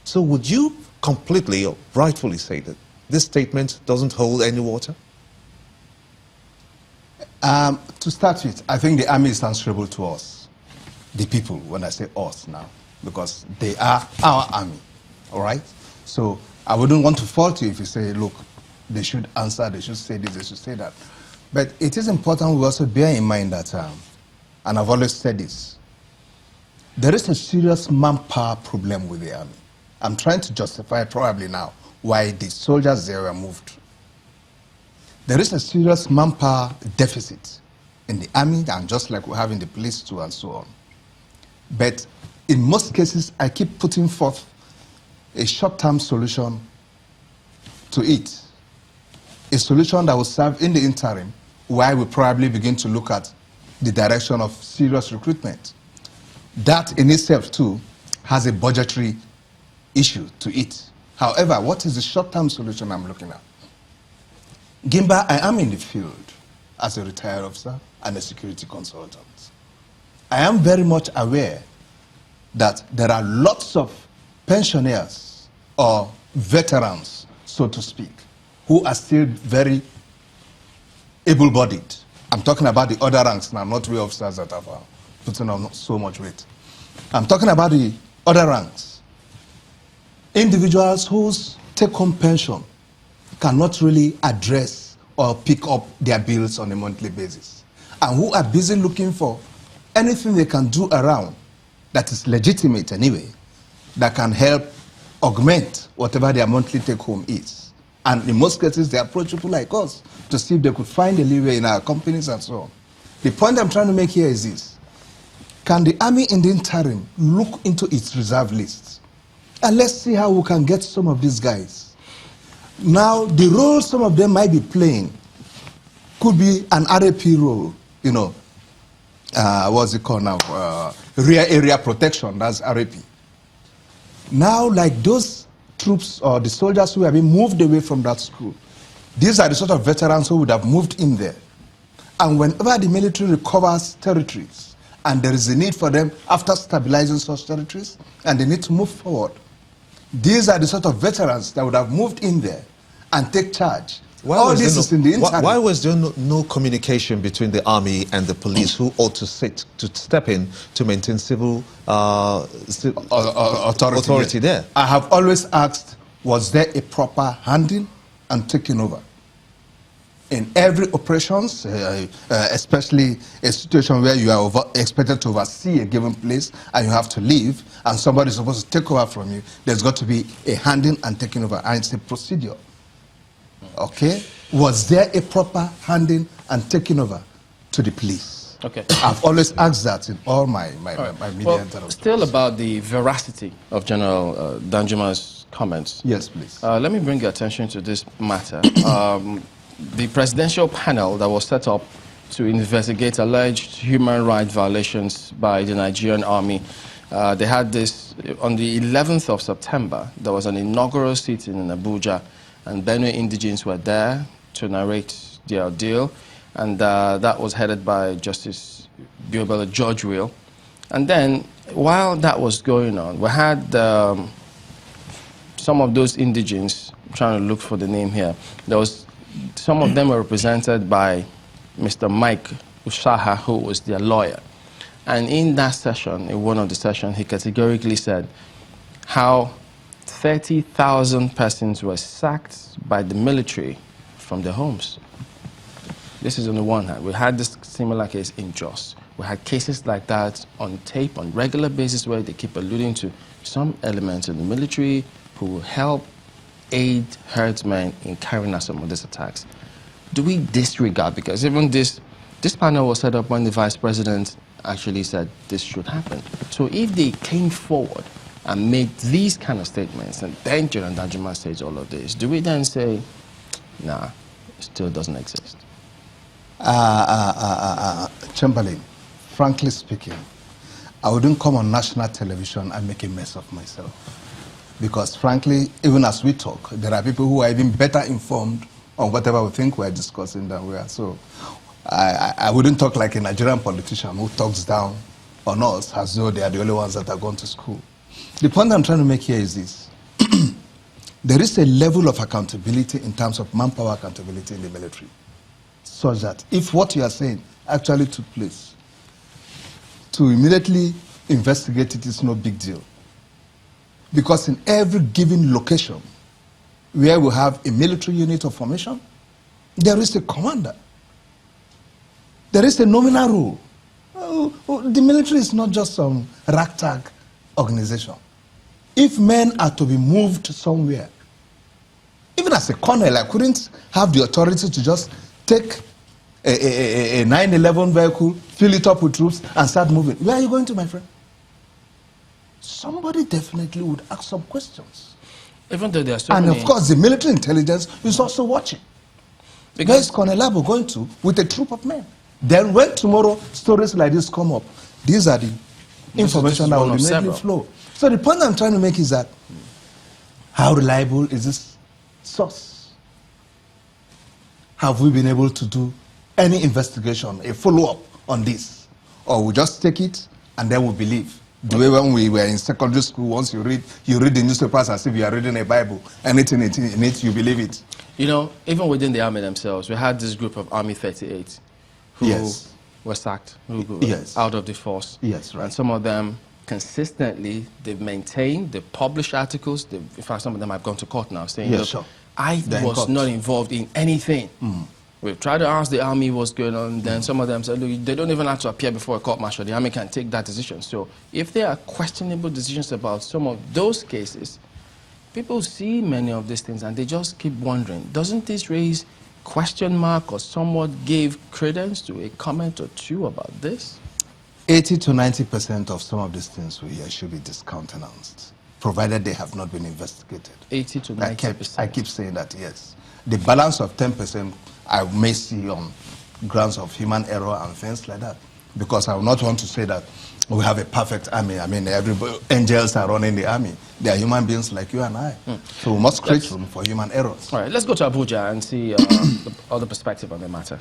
So would you completely or rightfully say that this statement doesn't hold any water? To start with, I think the army is answerable to us, the people, when I say us now, because they are our army, all right? So I wouldn't want to fault you if you say, look, they should answer, they should say this, they should say that. But it is important we also bear in mind that, and I've always said this, there is a serious manpower problem with the army. I'm trying to justify probably now why the soldiers there were moved. There is a serious manpower deficit in the army, and just like we have in the police too, and so on. But in most cases, I keep putting forth a short-term solution to it. A solution that will serve in the interim, while we probably begin to look at the direction of serious recruitment. That in itself too has a budgetary issue to it. However, what is the short-term solution I'm looking at? Gimba, I am in the field as a retired officer and a security consultant. I am very much aware that there are lots of pensioners or veterans, so to speak, who are still very able-bodied. I'm talking about the other ranks now, not we officers that have putting on so much weight. I'm talking about the other ranks. Individuals whose take-home pension cannot really address or pick up their bills on a monthly basis, and who are busy looking for anything they can do around that is legitimate anyway, that can help augment whatever their monthly take-home is. And in most cases, they approach people like us to see if they could find a leeway in our companies and so on. The point I'm trying to make here is this. Can the army in the interim look into its reserve lists? And let's see how we can get some of these guys. Now, the role some of them might be playing could be an RAP role, you know, what's it called now? Rear area protection, that's RAP. Now, like those troops or the soldiers who have been moved away from that school, these are the sort of veterans who would have moved in there. And whenever the military recovers territories, and there is a need for them after stabilizing such territories, and they need to move forward, these are the sort of veterans that would have moved in there and take charge. All this is in the interim. Why was there no communication between the army and the police, who ought to step in to maintain civil authority there? I have always asked, was there a proper handling and taking over? In every operations, especially a situation where you are expected to oversee a given place and you have to leave and somebody is supposed to take over from you, there's got to be a handling and taking over, and it's a procedure. Okay? Was there a proper handling and taking over to the police? Okay. I've always asked that in all my media interactions. Still about the veracity of General Danjuma's comments. Yes, please. Let me bring your attention to this matter. The presidential panel that was set up to investigate alleged human rights violations by the Nigerian army, they had this on the 11th of September. There was an inaugural sitting in Abuja, and Benue indigenes were there to narrate the ordeal, and that was headed by Justice Biobele George Will. And then, while that was going on, we had some of those indigenes, I'm trying to look for the name here, some of them were represented by Mr. Mike Ushaha, who was their lawyer. And in that session, in one of the sessions, he categorically said how 30,000 persons were sacked by the military from their homes. This is on the one hand. We had this similar case in Jos. We had cases like that on tape on regular basis where they keep alluding to some elements in the military who help aid herdsmen in carrying out some of these attacks. Do we disregard, because even this panel was set up when the vice president actually said this should happen. So if they came forward and made these kind of statements, and then General Danjuma says all of this, do we then say, nah, it still doesn't exist? Chamberlain, frankly speaking, I wouldn't come on national television and make a mess of myself. Because frankly, even as we talk, there are people who are even better informed on whatever we think we're discussing than we are. So I wouldn't talk like a Nigerian politician who talks down on us as though they are the only ones that are going to school. The point I'm trying to make here is this. there is a level of accountability in terms of manpower accountability in the military, such that if what you are saying actually took place, to immediately investigate it is no big deal. Because in every given location where we have a military unit of formation, there is a commander. There is a nominal rule. The military is not just some ragtag organization. If men are to be moved somewhere, even as a colonel, I couldn't have the authority to just take a 911 vehicle, fill it up with troops, and start moving. Where are you going to, my friend? Somebody definitely would ask some questions. Even though there are so and many... of course, the military intelligence is also watching. Because where is Colonel Labo going to with a troop of men? Then when tomorrow stories like this come up, these are the information that will immediately flow. So the point I'm trying to make is that how reliable is this source? Have we been able to do any investigation, a follow-up on this? Or we just take it and then we believe? The way when we were in secondary school, once you read the newspapers as if you are reading a Bible. Anything in it, you believe it. You know, even within the army themselves, we had this group of Army 38 who were sacked, who out of the force. Yes, right. And some of them consistently, they've maintained, they've published articles. In fact, some of them have gone to court now saying, look, I was not involved in anything. We've tried to ask the army what's going on, then some of them said, look, they don't even have to appear before a court martial. The army can take that decision. So if there are questionable decisions about some of those cases, people see many of these things and they just keep wondering, doesn't this raise question mark or somewhat give credence to a comment or two about this? 80 to 90% of some of these things we hear should be discountenanced, provided they have not been investigated. 80 to 90%. I keep saying that, yes. The balance of 10% I may see on grounds of human error and things like that. Because I will not want to say that we have a perfect army. I mean, angels are running the army. They are human beings like you and I. So we must create room for human errors. All right, let's go to Abuja and see the other perspective on the matter.